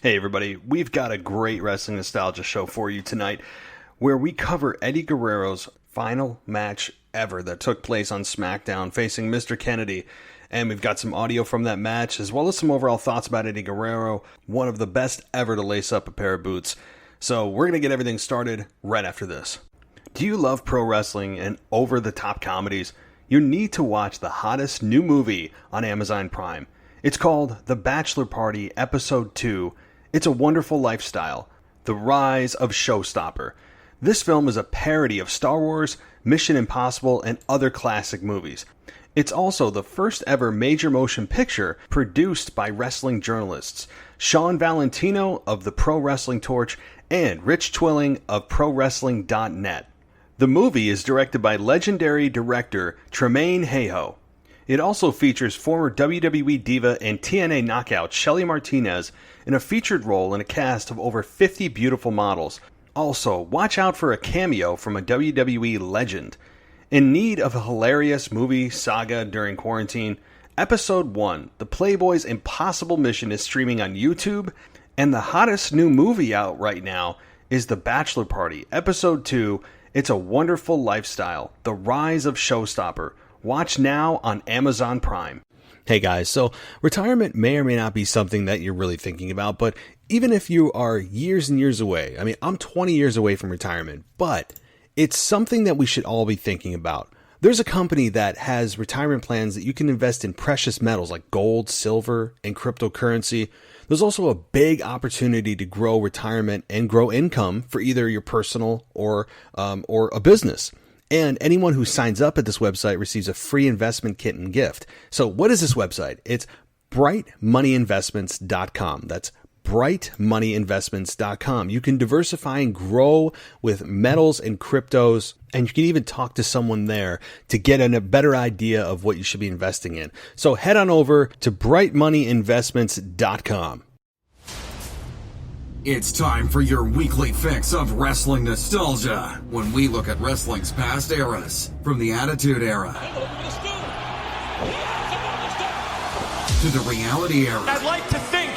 Hey everybody, we've got a great wrestling nostalgia show for you tonight where we cover Eddie Guerrero's final match ever that took place on SmackDown facing Mr. Kennedy. And we've got some audio from that match as well as some overall thoughts about Eddie Guerrero, one of the best ever to lace up a pair of boots. So we're going to get everything started right after this. Do you love pro wrestling and over-the-top comedies? You need to watch the hottest new movie on Amazon Prime. It's called The Bachelor Party Episode 2. It's a Wonderful Lifestyle, The Rise of Showstopper. This film is a parody of Star Wars, Mission Impossible, and other classic movies. It's also the first ever major motion picture produced by wrestling journalists Sean Valentino of the Pro Wrestling Torch and Rich Twilling of ProWrestling.net. The movie is directed by legendary director Tremaine Hayhoe. It also features former WWE Diva and TNA knockout Shelly Martinez in a featured role in a cast of over 50 beautiful models. Also, watch out for a cameo from a WWE legend. In need of a hilarious movie saga during quarantine, Episode 1, The Playboy's Impossible Mission, is streaming on YouTube, and the hottest new movie out right now is The Bachelor Party Episode 2, It's a Wonderful Lifestyle, The Rise of Showstopper. Watch now on Amazon Prime. Hey guys, so retirement may or may not be something that you're really thinking about, but even if you are years and years away, I mean, I'm 20 years away from retirement, but it's something that we should all be thinking about. There's a company that has retirement plans that you can invest in precious metals like gold, silver, and cryptocurrency. There's also a big opportunity to grow retirement and grow income for either your personal or a business. And anyone who signs up at this website receives a free investment kit and gift. So what is this website? It's brightmoneyinvestments.com. That's brightmoneyinvestments.com. You can diversify and grow with metals and cryptos, and you can even talk to someone there to get a better idea of what you should be investing in. So head on over to brightmoneyinvestments.com. It's time for your weekly fix of wrestling nostalgia when we look at wrestling's past eras, from the Attitude Era to the Reality Era. I'd like to think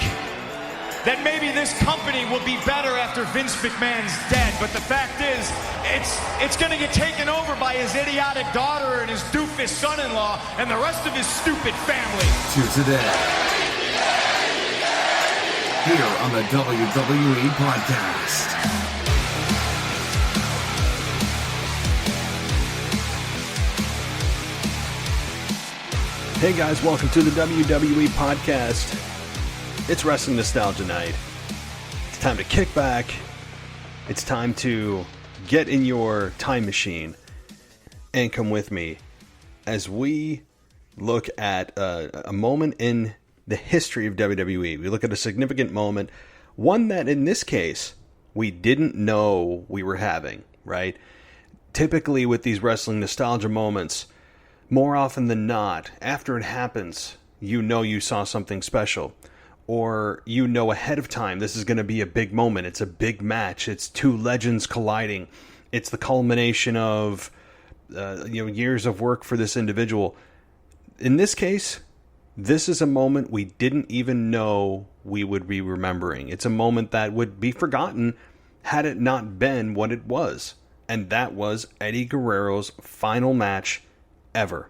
that maybe this company will be better after Vince McMahon's dead, but the fact is, it's going to get taken over by his idiotic daughter and his doofus son-in-law and the rest of his stupid family. To today, here on the WWE Podcast. Hey guys, welcome to the WWE Podcast. It's Wrestling Nostalgia Night. It's time to kick back. It's time to get in your time machine and come with me as we look at a moment in the history of WWE. We look at a significant moment, one that in this case we didn't know we were having, right? Typically with these wrestling nostalgia moments, more often than not, after it happens, you know you saw something special. Or you know ahead of time this is going to be a big moment. It's a big match. It's two legends colliding. It's the culmination of years of work for this individual. In this case, this is a moment we didn't even know we would be remembering. It's a moment that would be forgotten had it not been what it was. And that was Eddie Guerrero's final match ever.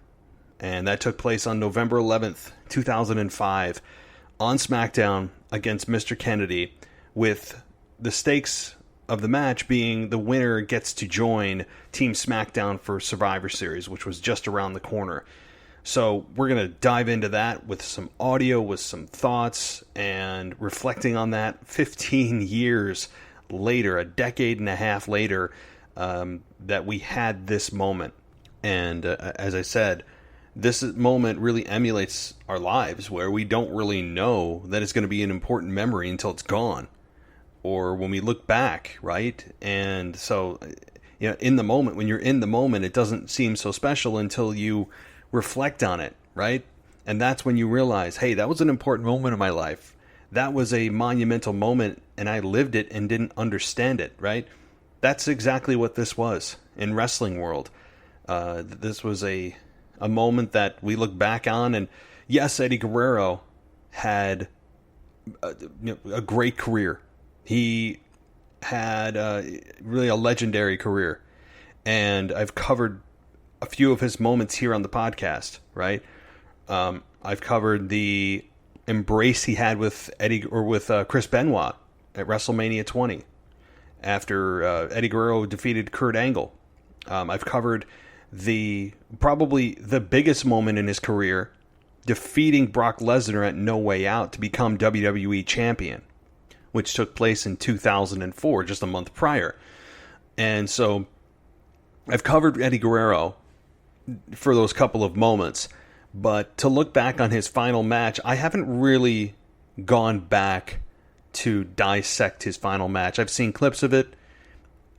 And that took place on November 11th, 2005 on SmackDown against Mr. Kennedy, with the stakes of the match being the winner gets to join Team SmackDown for Survivor Series, which was just around the corner. So we're going to dive into that with some audio, with some thoughts, and reflecting on that 15 years later, a decade and a half later, that we had this moment. And as I said, this moment really emulates our lives where we don't really know that it's going to be an important memory until it's gone. Or when we look back, right? And so, in the moment, when you're in the moment, it doesn't seem so special until you reflect on it, right? And that's when you realize, hey, that was an important moment in my life. That was a monumental moment, and I lived it and didn't understand it, right? That's exactly what this was in wrestling world. This was a moment that we look back on, and yes, Eddie Guerrero had a great career. He had really a legendary career, and I've covered a few of his moments here on the podcast, right? I've covered the embrace he had with Chris Benoit at WrestleMania 20 after Eddie Guerrero defeated Kurt Angle. I've covered probably the biggest moment in his career, defeating Brock Lesnar at No Way Out to become WWE champion, which took place in 2004, just a month prior. And so I've covered Eddie Guerrero for those couple of moments, but to look back on his final match, I haven't really gone back to dissect his final match. I've seen clips of it.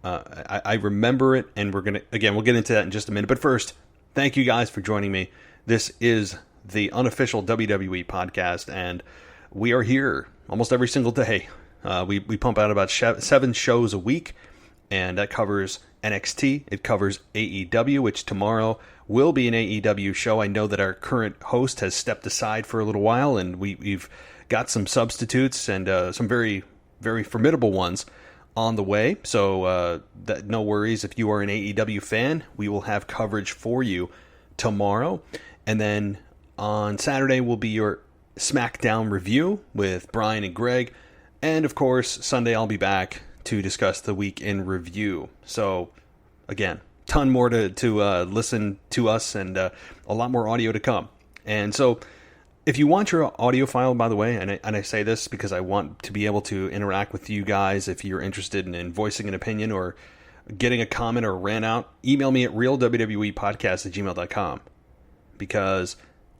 I remember it, and we'll get into that in just a minute. But first, thank you guys for joining me. This is the unofficial WWE podcast, and we are here almost every single day. We pump out about 7 shows a week, and that covers NXT. It covers AEW, which tomorrow will be an AEW show. I know that our current host has stepped aside for a little while, and we've got some substitutes and some very, very formidable ones on the way. So no worries if you are an AEW fan. We will have coverage for you tomorrow. And then on Saturday will be your SmackDown review with Brian and Greg. And of course, Sunday I'll be back to discuss the week in review. So again, ton more to listen to us, and a lot more audio to come. And so if you want your audio file, by the way, and I say this because I want to be able to interact with you guys if you're interested in voicing an opinion or getting a comment or a rant out, email me at realwwepodcast@gmail.com, because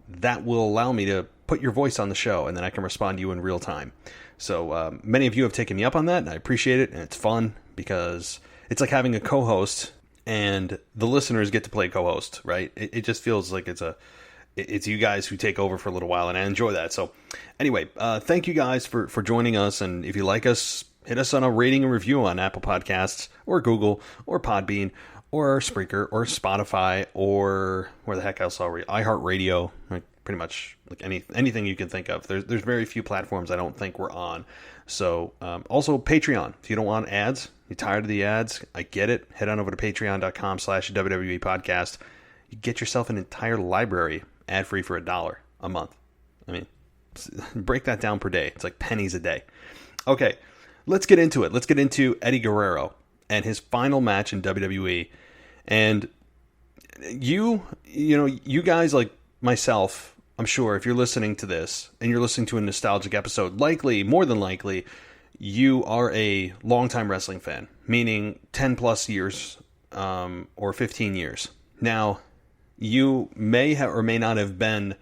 that will allow me to put your voice on the show, and then I can respond to you in real time. So many of you have taken me up on that, and I appreciate it, and it's fun because it's like having a co-host, and the listeners get to play co-host, right? It just feels like it's you guys who take over for a little while, and I enjoy that. So anyway, thank you guys for joining us, and if you like us, hit us on a rating and review on Apple Podcasts, or Google, or Podbean, or Spreaker, or Spotify, or where the heck else are we? iHeartRadio, like pretty much like anything you can think of. There's very few platforms I don't think we're on. So also Patreon. If you don't want ads, you're tired of the ads, I get it. Head on over to patreon.com/WWE podcast. You get yourself an entire library ad-free for $1 a month. I mean, break that down per day. It's like pennies a day. Okay, let's get into it. Let's get into Eddie Guerrero and his final match in WWE. And you guys like myself, I'm sure if you're listening to this and you're listening to a nostalgic episode, more than likely, you are a longtime wrestling fan, meaning 10 plus years or 15 years. Now, you may have or may not have been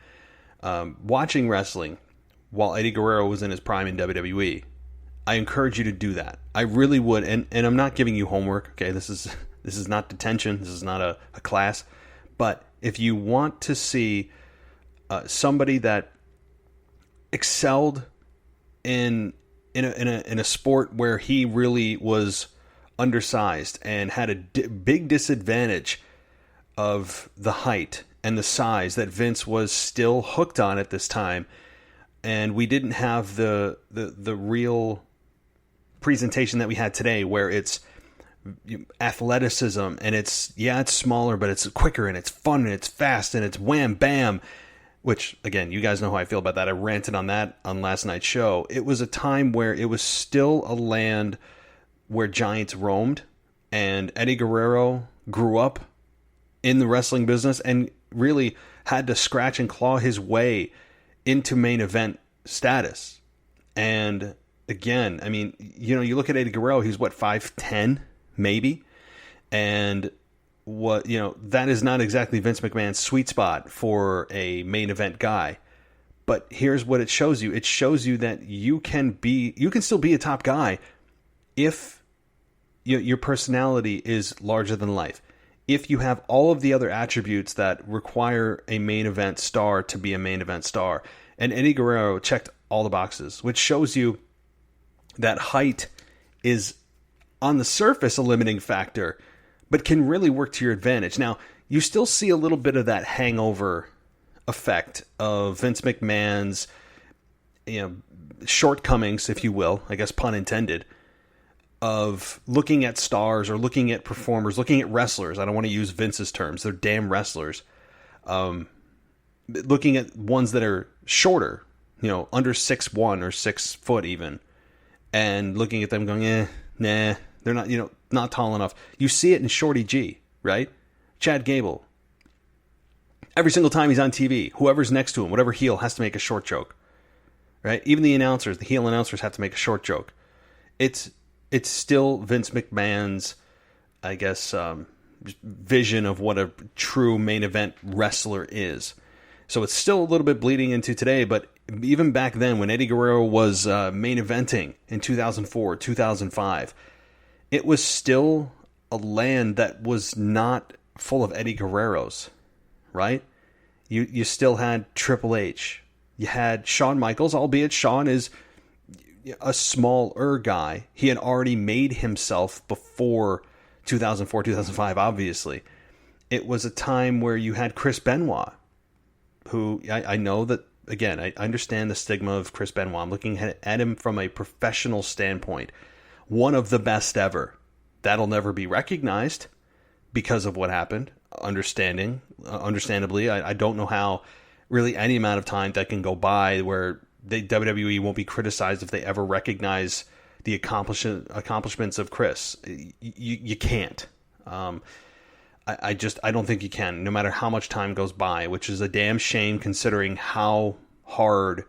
watching wrestling while Eddie Guerrero was in his prime in WWE. I encourage you to do that. I really would, and I'm not giving you homework. Okay, this is not detention. This is not a class. But if you want to see somebody that excelled in a sport where he really was undersized and had a big disadvantage of the height and the size that Vince was still hooked on at this time, and we didn't have the real presentation that we had today, where it's athleticism and it's smaller, but it's quicker and it's fun and it's fast and it's wham bam, which again, you guys know how I feel about that. I ranted on that on last night's show. It was a time where it was still a land where giants roamed, and Eddie Guerrero grew up in the wrestling business and really had to scratch and claw his way into main event status. And again, I mean, you look at Eddie Guerrero, he's 5'10", maybe. And that is not exactly Vince McMahon's sweet spot for a main event guy. But here's what it shows you. It shows you that you can still be a top guy if your personality is larger than life. If you have all of the other attributes that require a main event star to be a main event star. And Eddie Guerrero checked all the boxes, which shows you that height is on the surface a limiting factor, but can really work to your advantage. Now, you still see a little bit of that hangover effect of Vince McMahon's shortcomings, if you will, I guess pun intended, of looking at stars or looking at performers, looking at wrestlers. I don't want to use Vince's terms. They're damn wrestlers. Looking at ones that are shorter, under 6'1" or 6 foot even, and looking at them going, nah, they're not, not tall enough. You see it in Shorty G, right? Chad Gable. Every single time he's on TV, whoever's next to him, whatever heel, has to make a short joke, right? Even the heel announcers have to make a short joke. It's still Vince McMahon's, I guess, vision of what a true main event wrestler is. So it's still a little bit bleeding into today, but even back then when Eddie Guerrero was main eventing in 2004, 2005, it was still a land that was not full of Eddie Guerreros, right? You still had Triple H. You had Shawn Michaels, albeit Shawn is a smaller guy. He had already made himself before 2004, 2005, obviously. It was a time where you had Chris Benoit, who I know that, again, I understand the stigma of Chris Benoit. I'm looking at him from a professional standpoint. One of the best ever. That'll never be recognized because of what happened. Understandably, I don't know how really any amount of time that can go by where WWE won't be criticized if they ever recognize the accomplishments of Chris. You can't. I don't think you can, no matter how much time goes by, which is a damn shame considering how hard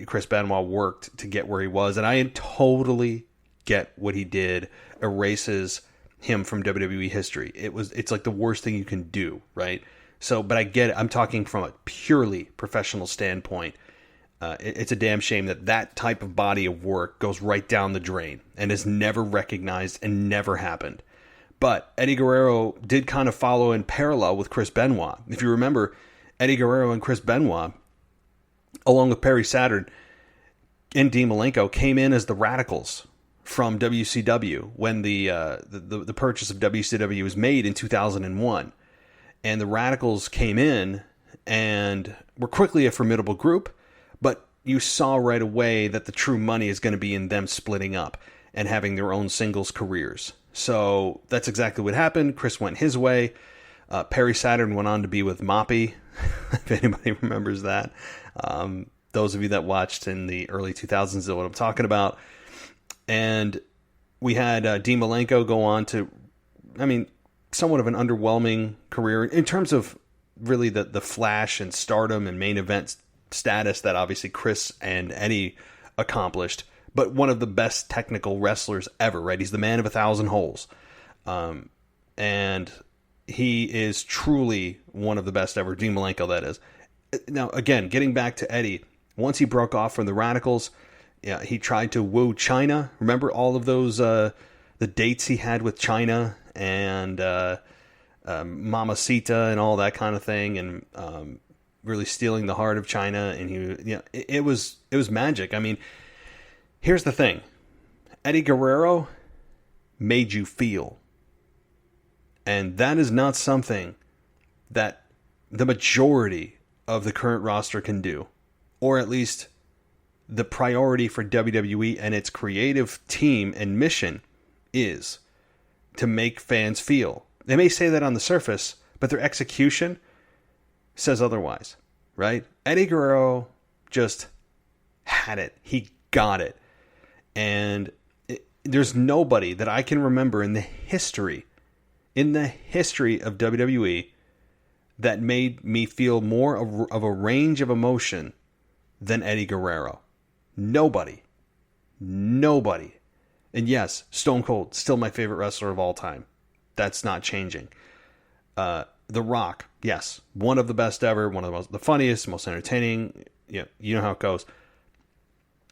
Chris Benoit worked to get where he was. And I totally get what he did erases him from WWE history. It's like the worst thing you can do, right? So, but I get it. I'm talking from a purely professional standpoint. It's a damn shame that type of body of work goes right down the drain and is never recognized and never happened. But Eddie Guerrero did kind of follow in parallel with Chris Benoit. If you remember, Eddie Guerrero and Chris Benoit, along with Perry Saturn and Dean Malenko, came in as the Radicals from WCW when the purchase of WCW was made in 2001. And the Radicals came in and were quickly a formidable group, but you saw right away that the true money is going to be in them splitting up and having their own singles careers. So that's exactly what happened. Chris went his way. Perry Saturn went on to be with Moppy, if anybody remembers that. Those of you that watched in the early 2000s know what I'm talking about. And we had Dean Malenko go on to, somewhat of an underwhelming career in terms of really the flash and stardom and main event status that obviously Chris and Eddie accomplished, but one of the best technical wrestlers ever, right? He's the man of 1,000 holes. And he is truly one of the best ever. Dean Malenko, that is. Now, again, getting back to Eddie, once he broke off from the Radicals, he tried to woo Chyna. Remember all of those, the dates he had with Chyna and Mamacita and all that kind of thing, and really stealing the heart of Chyna. And it was magic. Here's the thing. Eddie Guerrero made you feel. And that is not something that the majority of the current roster can do. Or at least the priority for WWE and its creative team and mission is to make fans feel. They may say that on the surface, but their execution says otherwise, right? Eddie Guerrero just had it. He got it. And there's nobody that I can remember in the history of WWE that made me feel more of a range of emotion than Eddie Guerrero. Nobody. And yes, Stone Cold, still my favorite wrestler of all time. That's not changing. The Rock, yes, one of the best ever, one of the funniest, most entertaining. You know how it goes.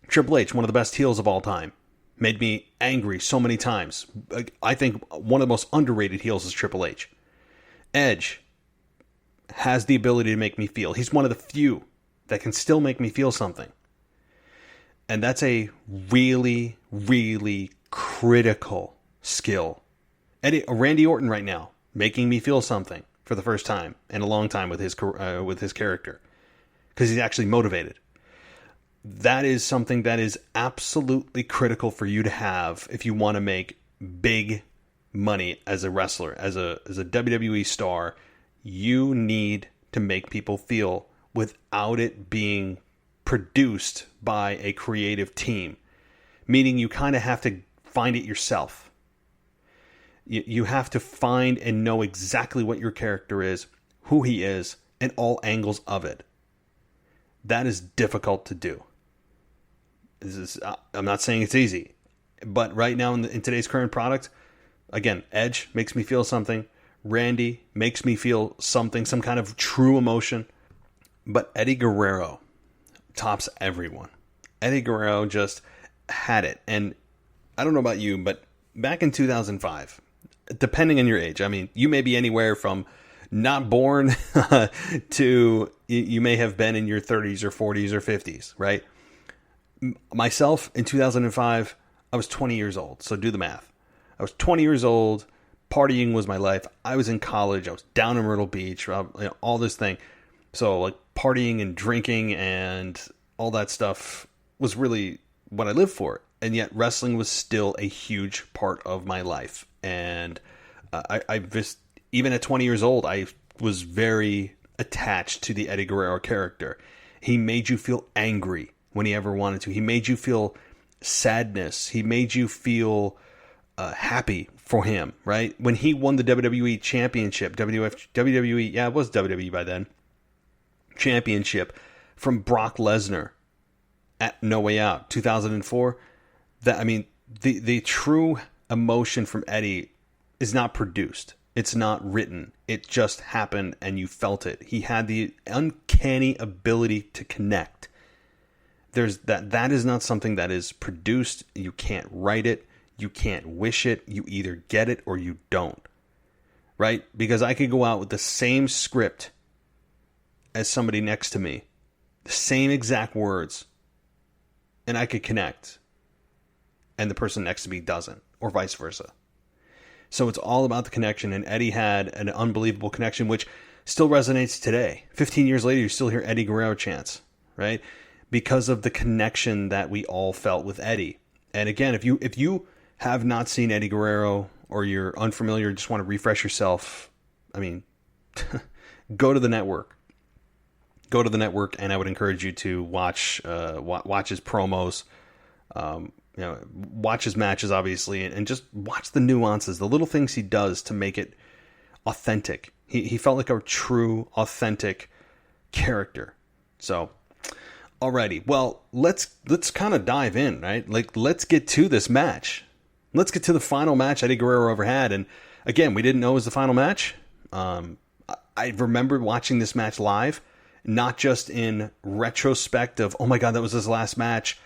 Triple H, one of the best heels of all time. Made me angry so many times. I think one of the most underrated heels is Triple H. Edge has the ability to make me feel. He's one of the few that can still make me feel something. And that's a really, really critical skill. Randy Orton right now, making me feel something for the first time in a long time with his character. Because he's actually motivated. that is something that is absolutely critical for you to have if you want to make big money as a wrestler, as a WWE star. You need to make people feel without it being produced by a creative team. Meaning you kind of have to find it yourself. You have to find and know exactly what your character is, who he is, and all angles of it. That is difficult to do. I'm not saying it's easy, but right now in today's current product, again, Edge makes me feel something. Randy makes me feel something, some kind of true emotion. But Eddie Guerrero tops everyone. Eddie Guerrero just had it. And I don't know about you, but back in 2005, depending on your age, I mean, you may be anywhere from not born to you may have been in your 30s or 40s or 50s, right? Myself, in 2005, I was 20 years old. So do the math. I was 20 years old. Partying was my life. I was in college. I was down in Myrtle Beach, all this thing. So like partying and drinking and all that stuff was really what I lived for. And yet wrestling was still a huge part of my life. And I just, even at 20 years old, I was very attached to the Eddie Guerrero character. He made you feel angry when he ever wanted to. He made you feel sadness. He made you feel happy for him, right? When he won the WWE Championship, WWE, yeah, it was WWE by then, Championship from Brock Lesnar at No Way Out, 2004. That, I mean, the true emotion from Eddie is not produced. It's not written. It just happened and you felt it. He had the uncanny ability to connect. That is not something that is produced. You can't write it. You can't wish it. You either get it or you don't. Right? Because I could go out with the same script as somebody next to me. The same exact words. And I could connect. And the person next to me doesn't. Or vice versa. So it's all about the connection. And Eddie had an unbelievable connection, which still resonates today. 15 years later, you still hear Eddie Guerrero chants. Right? Because of the connection that we all felt with Eddie. And again, if you have not seen Eddie Guerrero, or you're unfamiliar, just want to refresh yourself, I mean, go to the network. Go to the network, and I would encourage you to watch his promos, watch his matches, obviously, and just watch the nuances, the little things he does to make it authentic. He felt like a true, authentic character. So, alrighty, well, let's kind of dive in, right? Like, let's get to this match. Let's get to the final match Eddie Guerrero ever had. And again, we didn't know it was the final match. I remember watching this match live, not just in retrospect of, oh my God, that was his last match,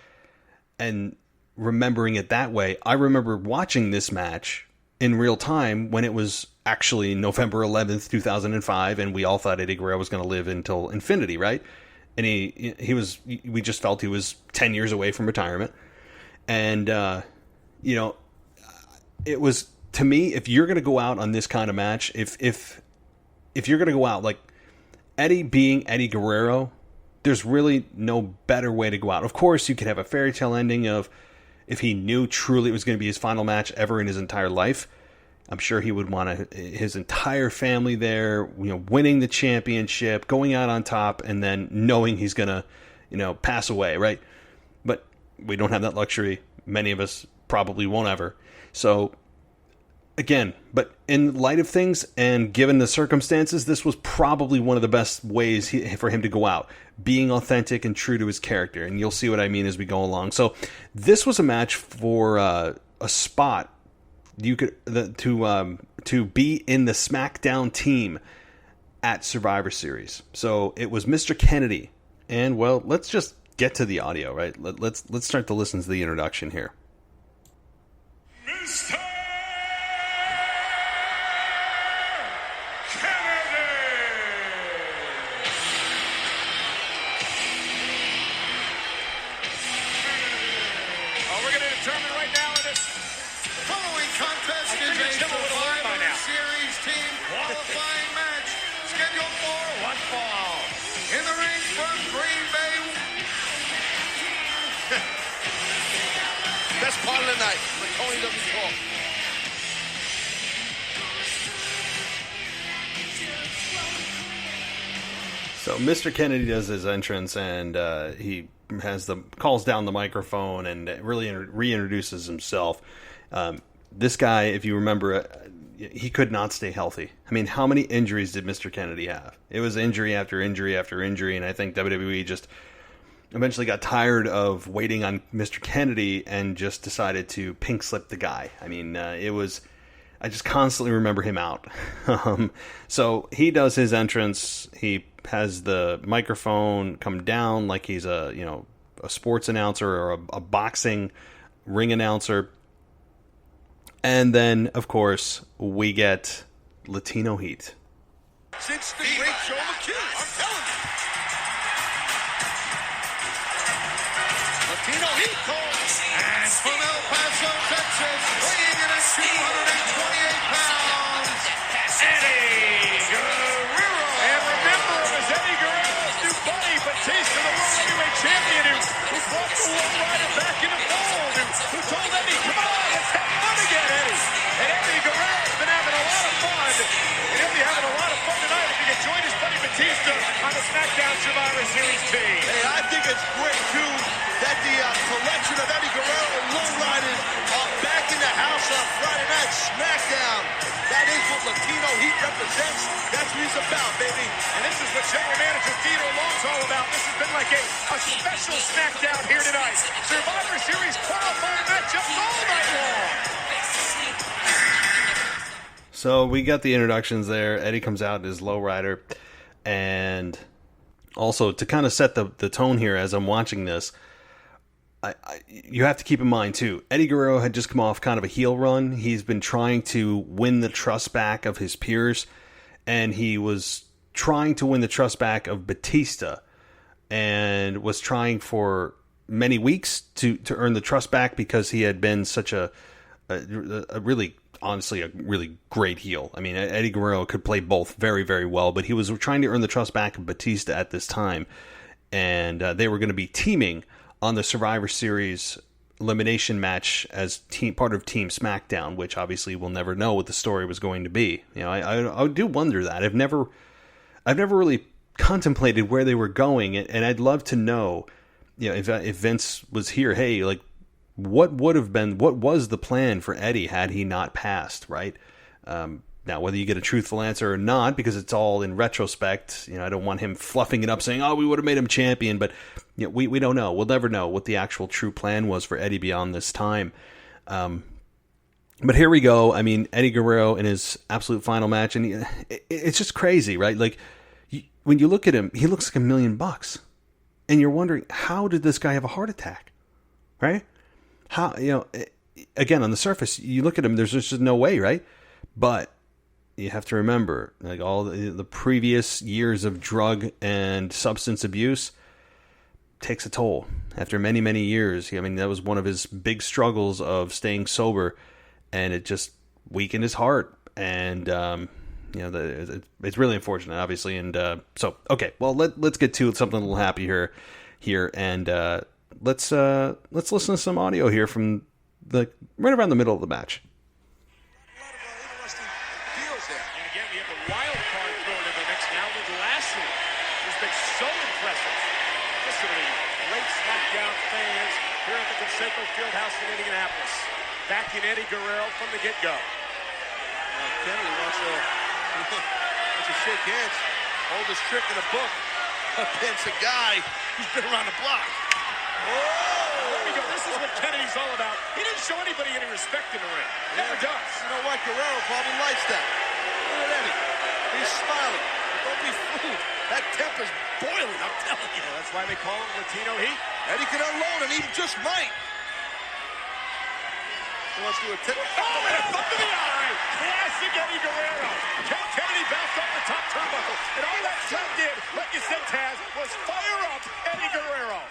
and remembering it that way. I remember watching this match in real time when it was actually November 11th, 2005, and we all thought Eddie Guerrero was going to live until infinity, right? And we just felt he was 10 years away from retirement. And, it was, to me, if you're going to go out on this kind of match, if you're going to go out like Eddie being Eddie Guerrero, there's really no better way to go out. Of course, you could have a fairy tale ending of if he knew truly it was going to be his final match ever in his entire life. I'm sure he would want his entire family there, winning the championship, going out on top, and then knowing he's going to, pass away, right? But we don't have that luxury. Many of us probably won't ever. So, again, but in light of things and given the circumstances, this was probably one of the best ways for him to go out, being authentic and true to his character. And you'll see what I mean as we go along. So, this was a match for a spot you could to be in the SmackDown team at Survivor Series. So it was Mr. Kennedy, and well, let's just get to the audio, right? Let's start to listen to the introduction here. Mr. Kennedy! We're going to determine right now in this following contest is a Survivor Series team qualifying match scheduled for one fall. In the ring from Green Bay, best part of the night when Tony doesn't talk. So Mr. Kennedy does his entrance, and he calls down the microphone and really reintroduces himself. This guy, if you remember, he could not stay healthy. I mean, how many injuries did Mr. Kennedy have? It was injury after injury after injury, and I think WWE just eventually got tired of waiting on Mr. Kennedy and just decided to pink slip the guy. I mean, I just constantly remember him out. So he does his entrance. He has the microphone come down like he's a sports announcer or a boxing ring announcer. And then, of course, we get Latino Heat. Since the great Joe McHugh, I'm telling you. Latino Heat calls. And from El Paso, Texas, weighing in at 228 pounds, Eddie Guerrero. And remember, it was Eddie Guerrero's new buddy, Batista, the World Heavyweight Champion, who brought the World Rider back in the fold, who told Eddie, come on, let's have fun again, Eddie. And Eddie Guerrero's been having a lot of fun. And he'll be having a lot of fun tonight if he can join his buddy Batista on the SmackDown Survivor Series team. Hey, I think it's great, too, that the collection of Eddie Guerrero and Lowriders are back in the house on Friday Night SmackDown. That is what Latino Heat represents. That's what he's about, baby. And this is what General Manager Theodore Long's all about. This has been like a special SmackDown here tonight. Survivor Series qualifying matchups all night long. So we got the introductions there. Eddie comes out as Lowrider. And also, to kind of set the tone here as I'm watching this, you have to keep in mind, too, Eddie Guerrero had just come off kind of a heel run. He's been trying to win the trust back of his peers, and he was trying to win the trust back of Batista, and was trying for many weeks to earn the trust back because he had been such a really, honestly, a really great heel. I mean, Eddie Guerrero could play both very, very well, but he was trying to earn the trust back of Batista at this time, and they were going to be teaming on the Survivor Series elimination match as part of Team SmackDown, which obviously we'll never know what the story was going to be. You know, I do wonder that. I've never really contemplated where they were going, and I'd love to know, you know, if Vince was here, hey, like, what was the plan for Eddie had he not passed, right? Now, whether you get a truthful answer or not, because it's all in retrospect, you know, I don't want him fluffing it up saying, oh, we would have made him champion, but you know, we don't know. We'll never know what the actual true plan was for Eddie beyond this time. But here we go. I mean, Eddie Guerrero in his absolute final match, and it's just crazy, right? Like, when you look at him, he looks like $1 million. And you're wondering, how did this guy have a heart attack, right? How, you know, again, on the surface, you look at him, there's just no way, right? But you have to remember, like, all the previous years of drug and substance abuse takes a toll. After many, many years, I mean, that was one of his big struggles of staying sober, and it just weakened his heart. And, you know, it's really unfortunate, obviously. And so, okay, well, let's get to something a little happier here, and let's listen to some audio here from right around the middle of the match. Fieldhouse in Indianapolis. Back in Eddie Guerrero from the get-go. Kennedy wants to shake hands. Oldest trick in the book against a guy who's been around the block. Whoa! There we go. This is what Kennedy's all about. He didn't show anybody any respect in the ring. Never does. You know what? Guerrero probably likes that. Look at Eddie. He's smiling. Don't be fooled. That temper's boiling, I'm telling you. Well, that's why they call him Latino Heat. Eddie can unload, and he just might. Let's do a tip. Oh, and a thumb to the eye. Classic Eddie Guerrero. Kennedy bounced off the top turnbuckle. And all that stuff did, like you said, Taz, was fire up Eddie Guerrero.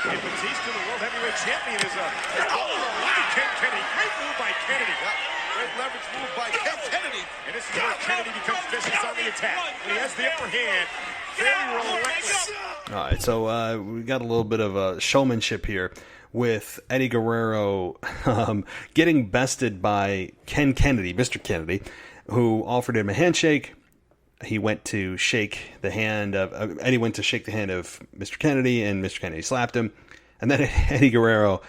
And Batista, the World Heavyweight Champion, is a... Oh, look at Kennedy. Great move by Kennedy. Great leverage move by Ken Kennedy. And this is where Kennedy becomes vicious on the attack. When he has the upper hand, very relentless. All right, so we got a little bit of showmanship here with Eddie Guerrero getting bested by Ken Kennedy, Mr. Kennedy, who offered him a handshake. He went to shake the hand of Eddie went to shake the hand of Mr. Kennedy, and Mr. Kennedy slapped him. And then Eddie Guerrero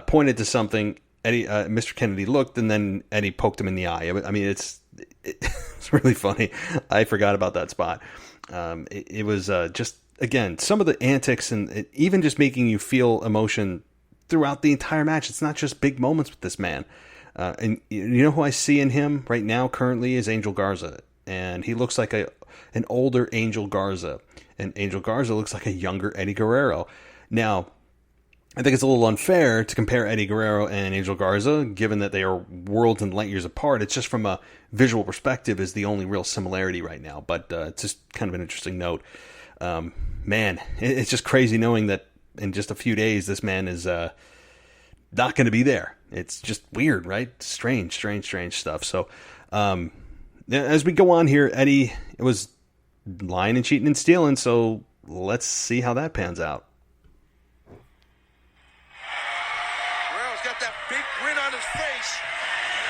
pointed to something. Mr. Kennedy looked, and then Eddie poked him in the eye. I mean, it's really funny. I forgot about that spot. It was just, again, some of the antics and even just making you feel emotion throughout the entire match. It's not just big moments with this man. And you know who I see in him right now currently is Angel Garza. And he looks like an older Angel Garza. And Angel Garza looks like a younger Eddie Guerrero. Now, I think it's a little unfair to compare Eddie Guerrero and Angel Garza, given that they are worlds and light years apart. It's just from a visual perspective is the only real similarity right now. But it's just kind of an interesting note. Man, it's just crazy knowing that in just a few days, this man is not going to be there. It's just weird, right? Strange stuff. So, as we go on here, Eddie was lying and cheating and stealing, so let's see how that pans out. Guerrero's got that big grin on his face.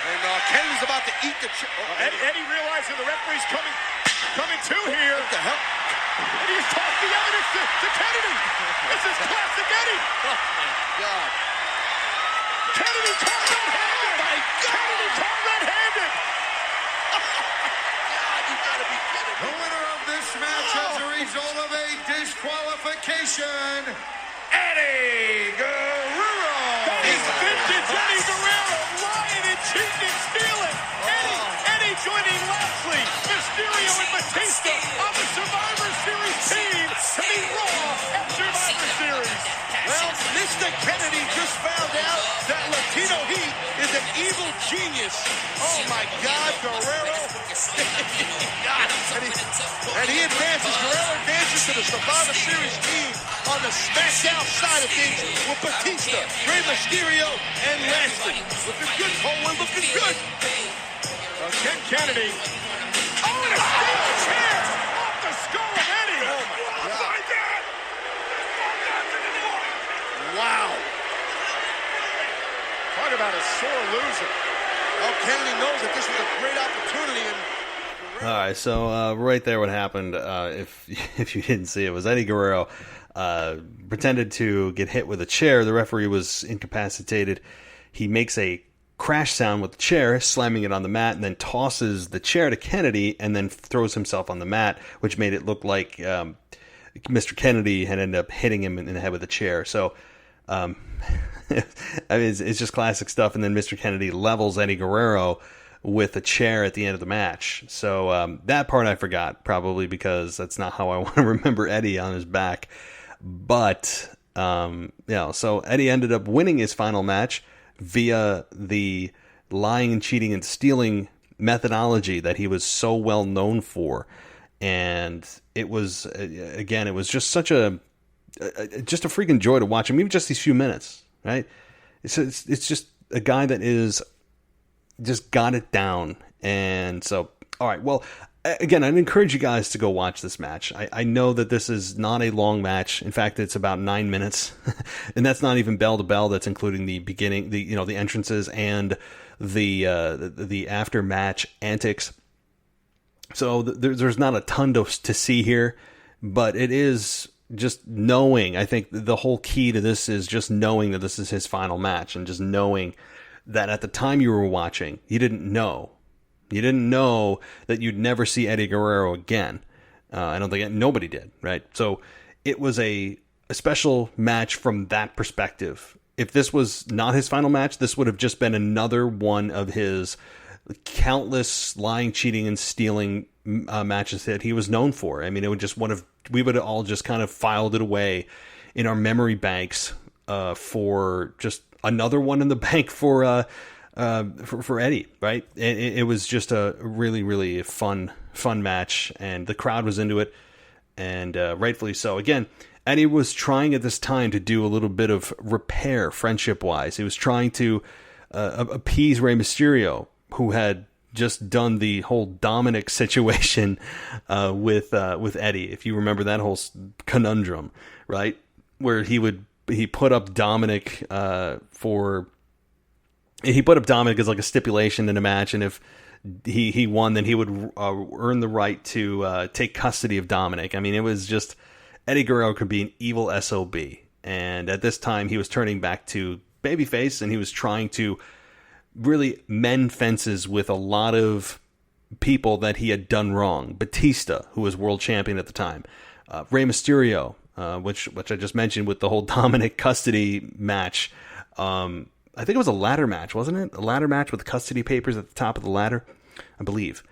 And Kennedy's about to eat the... Eddie realizing the referee's coming to here. What the hell? And he's tossed the evidence to Kennedy. This is classic Eddie. Oh, my God. Kennedy caught red-handed. Oh, my God. Kennedy caught red-handed. God, you gotta be kidding The me. winner of this match as a result of a disqualification, Eddie Guerrero. It's vintage Eddie Guerrero, lying and cheating and stealing. Eddie joining Lashley, Mysterio, and Batista on the Survivor Series team to be Raw at Survivor Series. Well, Mr. Kennedy just found out that Latino Heat is an evil genius. Oh, my God, Guerrero. God. And he advances. Guerrero advances to the Survivor Series team on the SmackDown side of things with Batista, Rey Mysterio, and Lashley. Looking good, Cole. We're looking good. Ken Kennedy. Oh, and a steel chair off the skull of Eddie. Oh, my God. Wow. Talk about a sore loser. Well, Kennedy knows that this was a great opportunity. And All right, so right there, what happened? If you didn't see it, was Eddie Guerrero pretended to get hit with a chair. The referee was incapacitated. He makes a crash sound with the chair, slamming it on the mat, and then tosses the chair to Kennedy, and then throws himself on the mat, which made it look like Mr. Kennedy had ended up hitting him in the head with a chair. So, I mean, it's just classic stuff. And then Mr. Kennedy levels Eddie Guerrero with a chair at the end of the match. So that part I forgot, probably because that's not how I want to remember Eddie on his back. But so Eddie ended up winning his final match via the lying and cheating and stealing methodology that he was so well known for. And it was, again, it was just such just a freaking joy to watch him, even just these few minutes, right? It's just a guy that is just got it down. And so, all right, well, again, I'd encourage you guys to go watch this match. I know that this is not a long match. In fact, it's about 9 minutes, and that's not even bell to bell. That's including the beginning, the entrances and the after match antics. So there's not a ton to see here, but it is just knowing. I think the whole key to this is just knowing that this is his final match, and just knowing that at the time you were watching, you didn't know. You didn't know that you'd never see Eddie Guerrero again. I don't think nobody did, right? So it was a special match from that perspective. If this was not his final match, this would have just been another one of his countless lying, cheating, and stealing matches that he was known for. I mean, it would just we would have all just kind of filed it away in our memory banks for just another one in the bank for Eddie, right? It was just a really, really fun match, and the crowd was into it, and rightfully so. Again, Eddie was trying at this time to do a little bit of repair friendship-wise. He was trying to appease Rey Mysterio who had just done the whole Dominic situation with Eddie. If you remember that whole conundrum, right? Where he put up Dominic as like a stipulation in a match, and if he won, then he would earn the right to take custody of Dominic. I mean, it was just, Eddie Guerrero could be an evil SOB. And at this time, he was turning back to babyface, and he was trying to really mend fences with a lot of people that he had done wrong. Batista, who was world champion at the time. Rey Mysterio, which I just mentioned with the whole Dominic custody match. I think it was a ladder match, wasn't it? A ladder match with custody papers at the top of the ladder, I believe.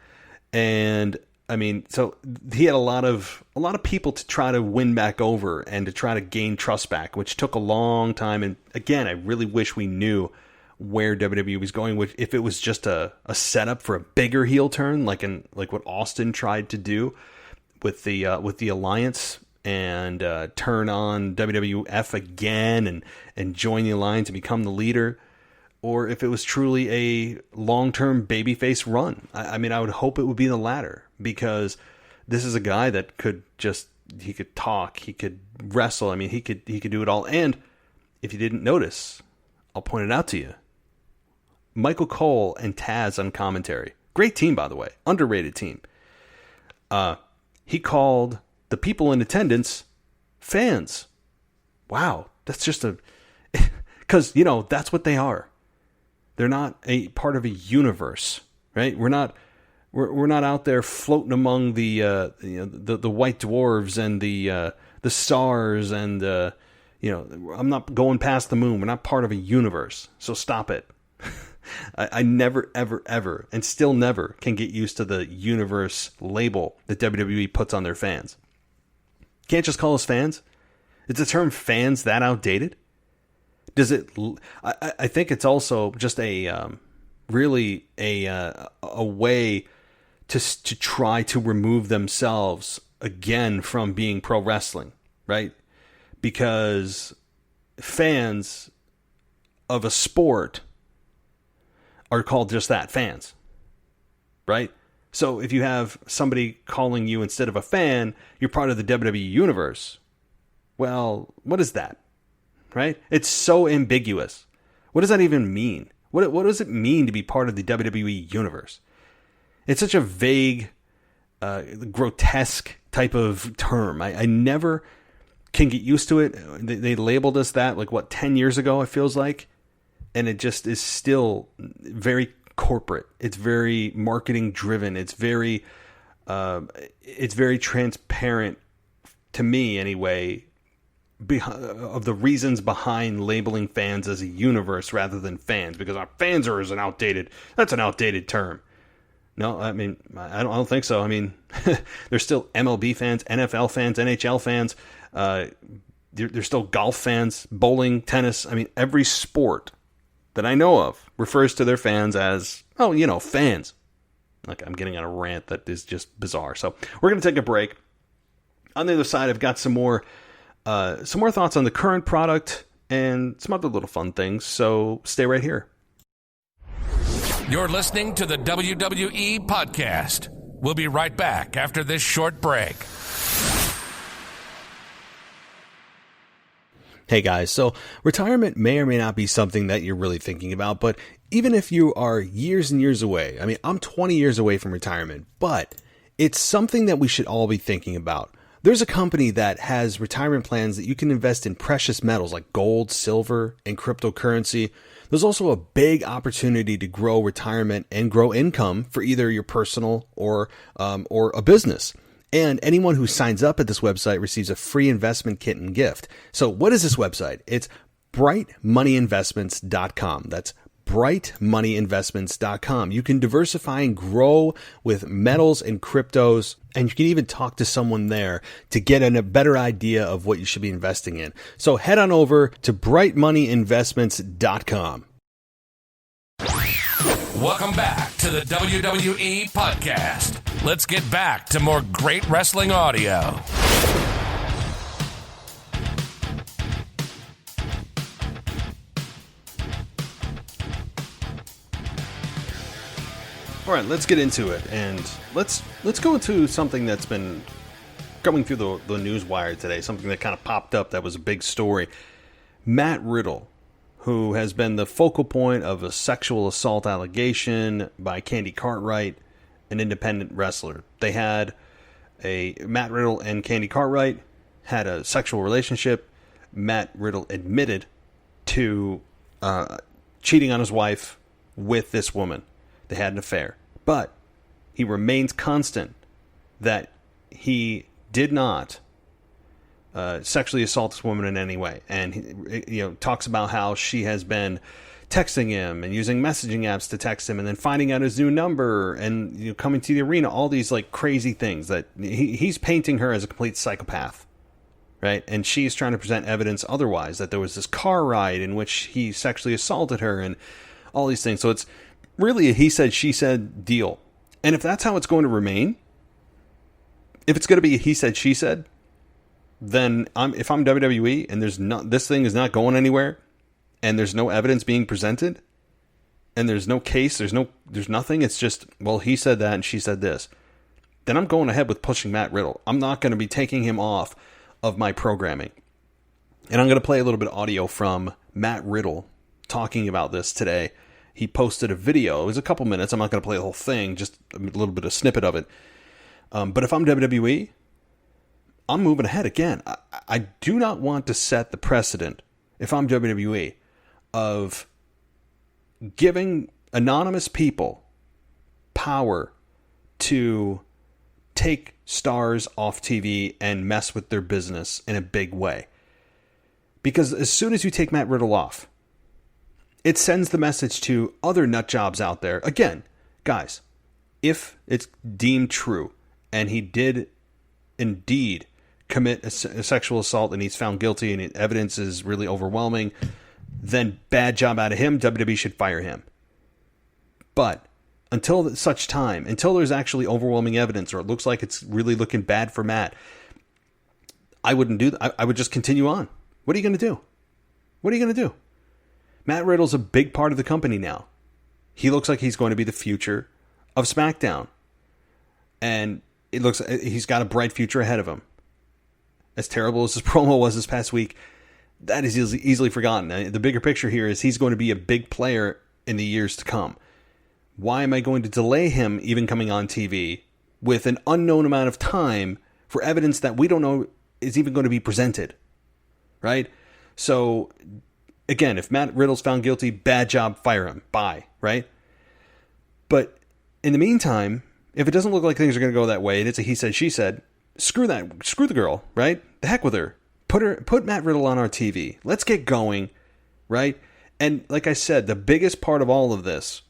And I mean, so he had a lot of people to try to win back over and to try to gain trust back, which took a long time. And again, I really wish we knew where WWE was going, if it was just a setup for a bigger heel turn, like what Austin tried to do with the Alliance, and turn on WWF again and join the Alliance and become the leader, or if it was truly a long-term babyface run. I mean, I would hope it would be the latter, because this is a guy that he could talk, he could wrestle. I mean, he could do it all. And if you didn't notice, I'll point it out to you. Michael Cole and Taz on commentary. Great team, by the way. Underrated team. He called the people in attendance fans. Wow. That's just because, that's what they are. They're not a part of a universe, right? We're not out there floating among the white dwarves and the stars and I'm not going past the moon. We're not part of a universe. So stop it. I never, ever, ever, and still never can get used to the universe label that WWE puts on their fans. Can't just call us fans. Is the term fans that outdated? Does it? I think it's also just really a way to try to remove themselves again from being pro wrestling, right? Because fans of a sport are called just that, fans, right? So if you have somebody calling you, instead of a fan, you're part of the WWE universe, well, what is that, right? It's so ambiguous. What does that even mean? What does it mean to be part of the WWE universe? It's such a vague, grotesque type of term. I never can get used to it. They labeled us that, 10 years ago, it feels like. And it just is still very corporate. It's very marketing driven. It's very transparent to me, anyway, of the reasons behind labeling fans as a universe rather than fans, because our fans are that's an outdated term. No, I mean, I don't think so. I mean, there's still MLB fans, NFL fans, NHL fans. There's still golf fans, bowling, tennis. I mean, every sport that I know of refers to their fans as, fans. I'm getting on a rant that is just bizarre. So we're going to take a break. On the other side, I've got some more thoughts on the current product and some other little fun things. So stay right here. You're listening to the WWE Podcast. We'll be right back after this short break. Hey guys, so retirement may or may not be something that you're really thinking about, but even if you are years and years away, I mean, I'm 20 years away from retirement, but it's something that we should all be thinking about. There's a company that has retirement plans that you can invest in precious metals like gold, silver, and cryptocurrency. There's also a big opportunity to grow retirement and grow income for either your personal or a business. And anyone who signs up at this website receives a free investment kit and gift. So what is this website? It's brightmoneyinvestments.com. That's brightmoneyinvestments.com. You can diversify and grow with metals and cryptos, and you can even talk to someone there to get a better idea of what you should be investing in. So head on over to brightmoneyinvestments.com. Welcome back to the WWE Podcast. Let's get back to more great wrestling audio. All right, let's get into it, and let's go into something that's been going through the news wire today, something that kind of popped up that was a big story. Matt Riddle, who has been the focal point of a sexual assault allegation by Candy Cartwright, an independent wrestler. Matt Riddle and Candy Cartwright had a sexual relationship. Matt Riddle admitted to cheating on his wife with this woman. They had an affair. But he remains constant that he did not sexually assault this woman in any way. And he talks about how she has been texting him and using messaging apps to text him and then finding out his new number and coming to the arena, all these like crazy things that he's painting her as a complete psychopath. Right? And she's trying to present evidence otherwise, that there was this car ride in which he sexually assaulted her and all these things. So it's really a he said, she said deal. And if that's how it's going to remain, if it's going to be a he said, she said, then if I'm WWE and this thing is not going anywhere and there's no evidence being presented and there's no case, there's nothing, it's just, well, he said that and she said this, then I'm going ahead with pushing Matt Riddle. I'm not going to be taking him off of my programming. And I'm going to play a little bit of audio from Matt Riddle talking about this today. He posted a video. It was a couple minutes. I'm not going to play the whole thing, just a little bit of snippet of it. But if I'm WWE, I'm moving ahead again. I do not want to set the precedent, if I'm WWE, of giving anonymous people power to take stars off TV and mess with their business in a big way. Because as soon as you take Matt Riddle off, it sends the message to other nut jobs out there. Again, guys, if it's deemed true and he did indeed commit a sexual assault and he's found guilty and evidence is really overwhelming, then bad job out of him. WWE should fire him. But until such time, until there's actually overwhelming evidence or it looks like it's really looking bad for Matt, I wouldn't do that. I would just continue on. What are you going to do? What are you going to do? Matt Riddle's a big part of the company now. He looks like he's going to be the future of SmackDown. And it looks he's got a bright future ahead of him. As terrible as his promo was this past week, that is easily forgotten. The bigger picture here is he's going to be a big player in the years to come. Why am I going to delay him even coming on TV with an unknown amount of time for evidence that we don't know is even going to be presented? Right? So, again, if Matt Riddle's found guilty, bad job, fire him. Bye. Right? But in the meantime, if it doesn't look like things are going to go that way, and it's a he said, she said, screw that. Screw the girl. Right? The heck with her. Put Matt Riddle on our TV. Let's get going. Right? And like I said, the biggest part of all of this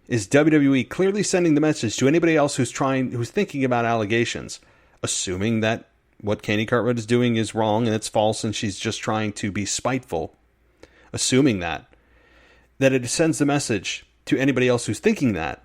is WWE clearly sending the message to anybody else who's thinking about allegations, assuming that what Candy Cartwright is doing is wrong and it's false and she's just trying to be spiteful, assuming that it sends the message to anybody else who's thinking that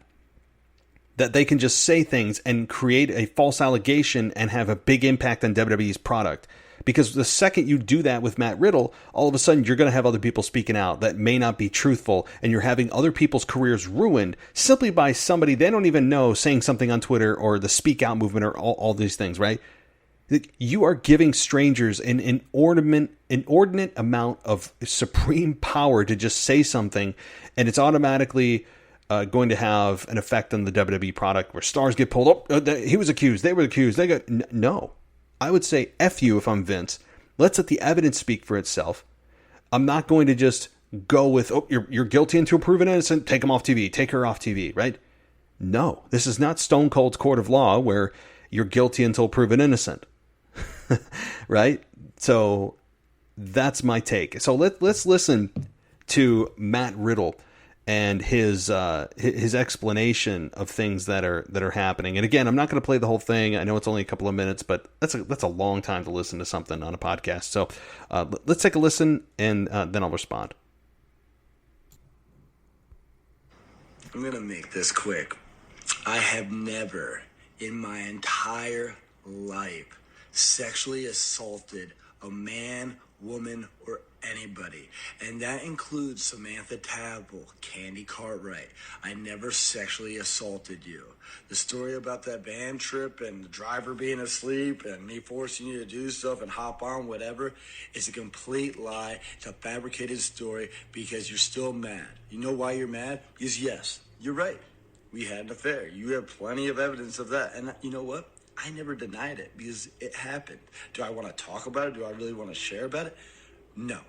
they can just say things and create a false allegation and have a big impact on WWE's product. Because the second you do that with Matt Riddle, all of a sudden you're going to have other people speaking out that may not be truthful, and you're having other people's careers ruined simply by somebody they don't even know saying something on Twitter or the Speak Out movement or all these things, right? You are giving strangers an inordinate amount of supreme power to just say something, and it's automatically going to have an effect on the WWE product where stars get pulled up. He was accused. They were accused. They got no. I would say F you if I'm Vince. Let's let the evidence speak for itself. I'm not going to just go with, you're guilty until proven innocent, take him off TV, take her off TV, right? No, this is not Stone Cold's court of law where you're guilty until proven innocent, right? So that's my take. So let's listen to Matt Riddle and his explanation of things that are happening. And again, I'm not going to play the whole thing. I know it's only a couple of minutes, but that's a long time to listen to something on a podcast. So let's take a listen, and then I'll respond. I'm going to make this quick. I have never in my entire life sexually assaulted a man woman, or anybody. And that includes Samantha Table, Candy Cartwright. I never sexually assaulted you. The story about that band trip and the driver being asleep and me forcing you to do stuff and hop on whatever is a complete lie. It's a fabricated story because you're still mad. You know why you're mad? Because yes, you're right. We had an affair. You have plenty of evidence of that. And you know what? I never denied it because it happened. Do I want to talk about it? Do I really want to share about it? No.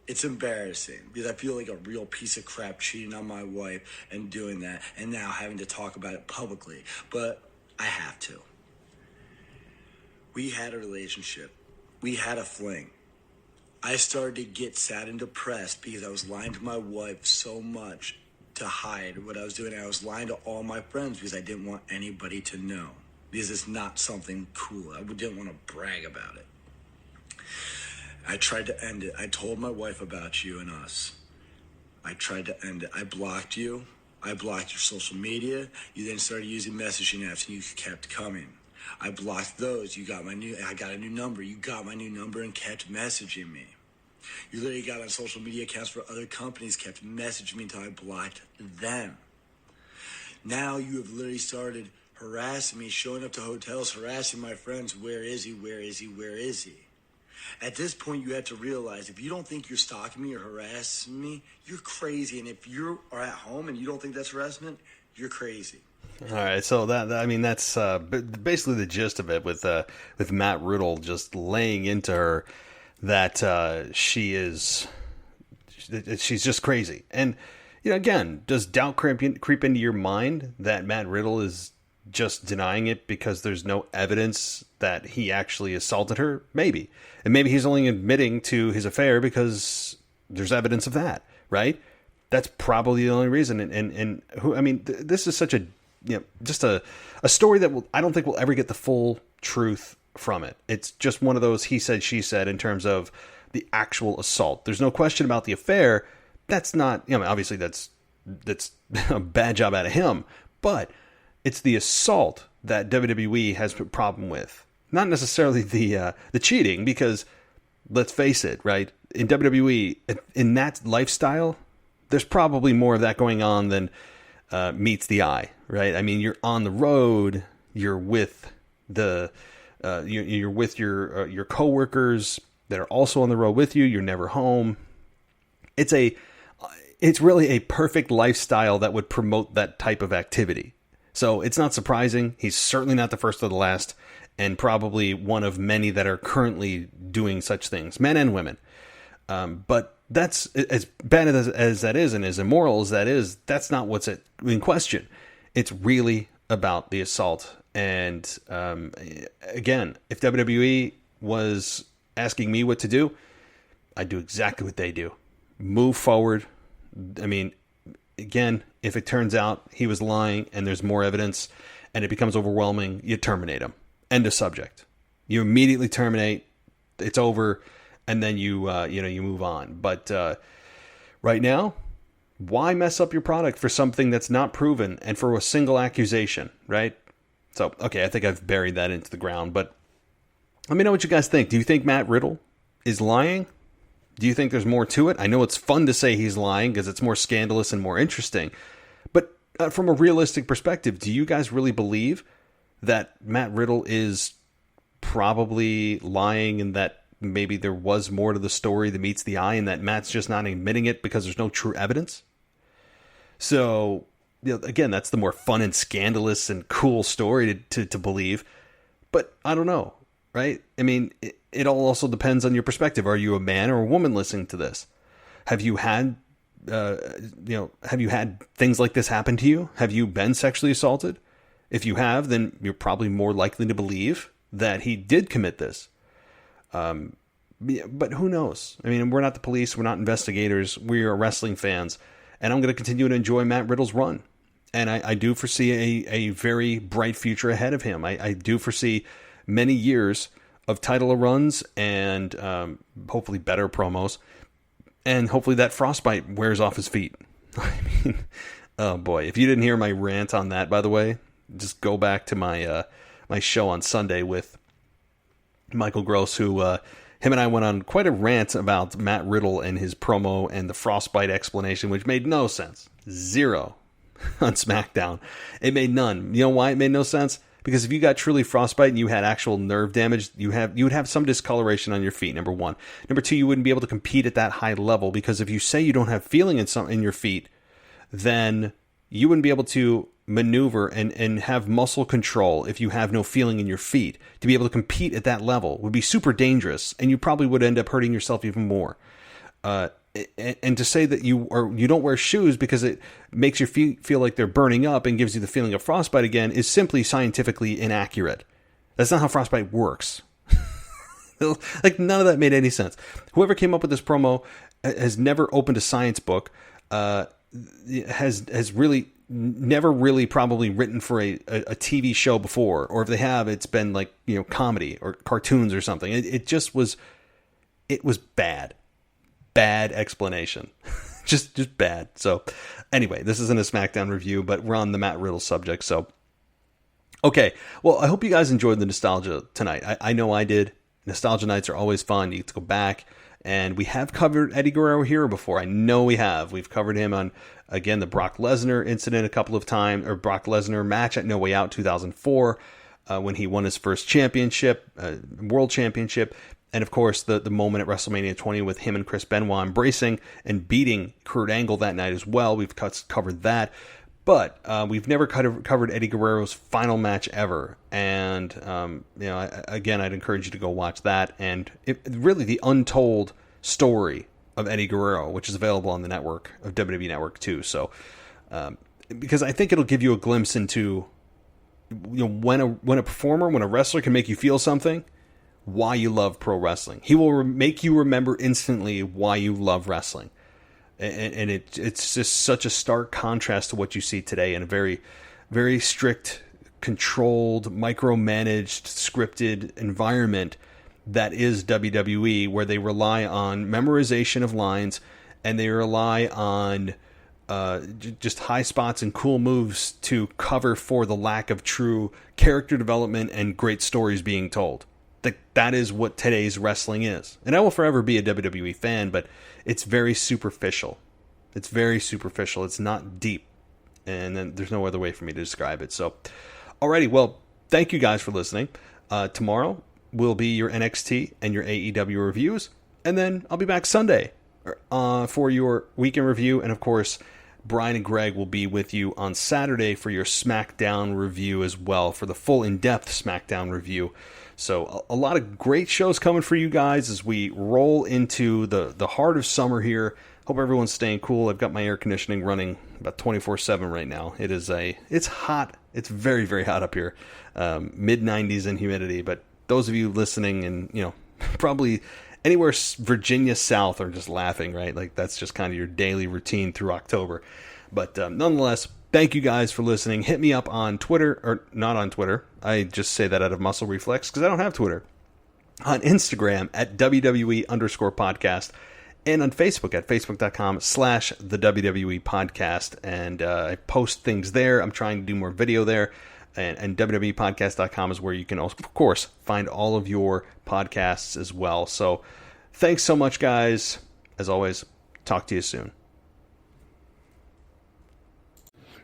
It's embarrassing because I feel like a real piece of crap cheating on my wife and doing that and now having to talk about it publicly. But I have to. We had a relationship. We had a fling. I started to get sad and depressed because I was lying to my wife so much to hide what I was doing. And I was lying to all my friends because I didn't want anybody to know. Because it's not something cool. I didn't want to brag about it. I tried to end it. I told my wife about you and us. I tried to end it. I blocked you. I blocked your social media. You then started using messaging apps and you kept coming. I blocked those. I got a new number. You got my new number and kept messaging me. You literally got on social media accounts for other companies, kept messaging me until I blocked them. Now you have literally started harassing me, showing up to hotels, harassing my friends. Where is he? Where is he? Where is he? At this point, you have to realize if you don't think you're stalking me or harassing me, you're crazy. And if you are at home and you don't think that's harassment, you're crazy. All right, so that's basically the gist of it with Matt Riddle just laying into her that she's just crazy. And again, does doubt creep into your mind that Matt Riddle is just denying it because there's no evidence that he actually assaulted her? Maybe. And maybe he's only admitting to his affair because there's evidence of that, right? That's probably the only reason. And this is such just a story that I don't think we'll ever get the full truth from it. It's just one of those he said, she said in terms of the actual assault. There's no question about the affair. That's not, obviously that's a bad job out of him, but it's the assault that WWE has a problem with. Not necessarily the cheating, because let's face it, right? In WWE, in that lifestyle, there's probably more of that going on than meets the eye, right? I mean, you're on the road, you're with you're with your coworkers that are also on the road with you. You're never home. It's really a perfect lifestyle that would promote that type of activity. So it's not surprising. He's certainly not the first or the last, and probably one of many that are currently doing such things, men and women. But that's, as bad as that is and as immoral as that is, that's not what's in question. It's really about the assault. And again, if WWE was asking me what to do, I'd do exactly what they do. Move forward. I mean, again, if it turns out he was lying and there's more evidence and it becomes overwhelming, you terminate him. End of subject. You immediately terminate. It's over, and then you move on. But right now, why mess up your product for something that's not proven and for a single accusation, right? So, okay, I think I've buried that into the ground, but let me know what you guys think. Do you think Matt Riddle is lying? Do you think there's more to it? I know it's fun to say he's lying because it's more scandalous and more interesting. But from a realistic perspective, do you guys really believe that Matt Riddle is probably lying and that maybe there was more to the story that meets the eye and that Matt's just not admitting it because there's no true evidence? So, again, that's the more fun and scandalous and cool story to believe. But I don't know, right? I mean, it all also depends on your perspective. Are you a man or a woman listening to this? Have you had, have you had things like this happen to you? Have you been sexually assaulted? If you have, then you're probably more likely to believe that he did commit this. But who knows? I mean, we're not the police. We're not investigators. We are wrestling fans. And I'm going to continue to enjoy Matt Riddle's run. And I do foresee a very bright future ahead of him. I do foresee many years of title runs and hopefully better promos. And hopefully that frostbite wears off his feet. I mean, oh boy. If you didn't hear my rant on that, by the way, just go back to my my show on Sunday with Michael Gross, who him and I went on quite a rant about Matt Riddle and his promo and the frostbite explanation, which made no sense. Zero on SmackDown. It made none. You know why it made no sense? Because if you got truly frostbite and you had actual nerve damage, you would have some discoloration on your feet, number one. Number two, you wouldn't be able to compete at that high level, because if you say you don't have feeling in your feet, then you wouldn't be able to maneuver and have muscle control if you have no feeling in your feet. To be able to compete at that level would be super dangerous, and you probably would end up hurting yourself even more. And to say that you don't wear shoes because it makes your feet feel like they're burning up and gives you the feeling of frostbite again is simply scientifically inaccurate. That's not how frostbite works. Like, none of that made any sense. Whoever came up with this promo has never opened a science book, has really never really probably written for a TV show before, or if they have, it's been like, comedy or cartoons or something. It was bad. Bad explanation. just bad. So anyway, this isn't a SmackDown review, but we're on the Matt Riddle subject. So, okay. Well, I hope you guys enjoyed the nostalgia tonight. I know I did. Nostalgia nights are always fun. You get to go back, and we have covered Eddie Guerrero here before. I know we have. We've covered him on, again, the Brock Lesnar incident a couple of times, or Brock Lesnar match at No Way Out 2004, when he won his first championship, world championship. And of course, the moment at WrestleMania 20 with him and Chris Benoit embracing and beating Kurt Angle that night as well. We've covered that. But we've never covered Eddie Guerrero's final match ever. And, again, I'd encourage you to go watch that. And really the untold story of Eddie Guerrero, which is available on the network, of WWE Network too. So, because I think it'll give you a glimpse into, when a performer, when a wrestler can make you feel something, why you love pro wrestling. He will make you remember instantly why you love wrestling. And it's just such a stark contrast to what you see today in a very, very strict, controlled, micromanaged, scripted environment that is WWE, where they rely on memorization of lines, and they rely on just high spots and cool moves to cover for the lack of true character development and great stories being told. That is what today's wrestling is. And I will forever be a WWE fan, but it's very superficial. It's very superficial. It's not deep. And then there's no other way for me to describe it. So, alrighty, well, thank you guys for listening. Tomorrow will be your NXT and your AEW reviews. And then I'll be back Sunday for your weekend review. And of course, Brian and Greg will be with you on Saturday for your SmackDown review as well, for the full in-depth SmackDown review. So a lot of great shows coming for you guys as we roll into the heart of summer here. Hope everyone's staying cool. I've got my air conditioning running about 24/7 right now. It's hot. It's very, very hot up here. Mid-90s in humidity. But those of you listening and, probably anywhere Virginia South are just laughing, right? Like, that's just kind of your daily routine through October. But nonetheless, thank you guys for listening. Hit me up on Twitter, or not on Twitter. I just say that out of muscle reflex because I don't have Twitter. On Instagram at WWE_podcast, and on Facebook at facebook.com/the WWE podcast. And I post things there. I'm trying to do more video there. And WWEpodcast.com is where you can, of course, find all of your podcasts as well. So thanks so much, guys. As always, talk to you soon.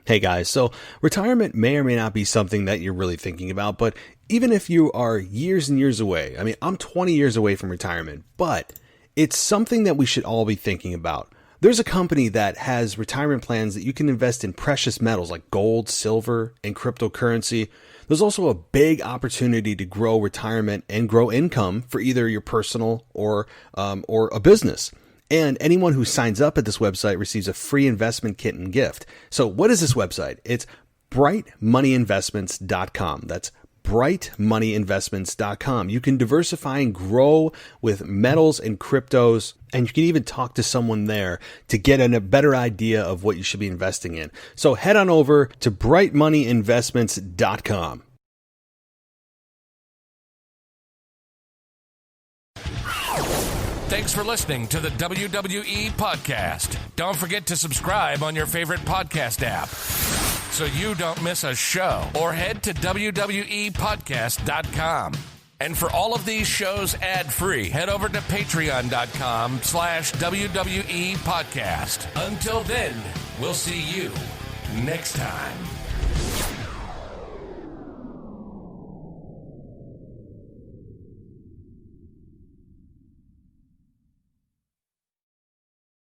Hey guys, so retirement may or may not be something that you're really thinking about, but even if you are years and years away, I mean, I'm 20 years away from retirement, but it's something that we should all be thinking about. There's a company that has retirement plans that you can invest in precious metals like gold, silver, and cryptocurrency. There's also a big opportunity to grow retirement and grow income for either your personal or a business. And anyone who signs up at this website receives a free investment kit and gift. So what is this website? It's brightmoneyinvestments.com. That's brightmoneyinvestments.com. You can diversify and grow with metals and cryptos, and you can even talk to someone there to get a better idea of what you should be investing in. So head on over to brightmoneyinvestments.com. Thanks for listening to the WWE Podcast. Don't forget to subscribe on your favorite podcast app so you don't miss a show, or head to WWEpodcast.com. And for all of these shows ad-free, head over to patreon.com/WWE Podcast. Until then, we'll see you next time.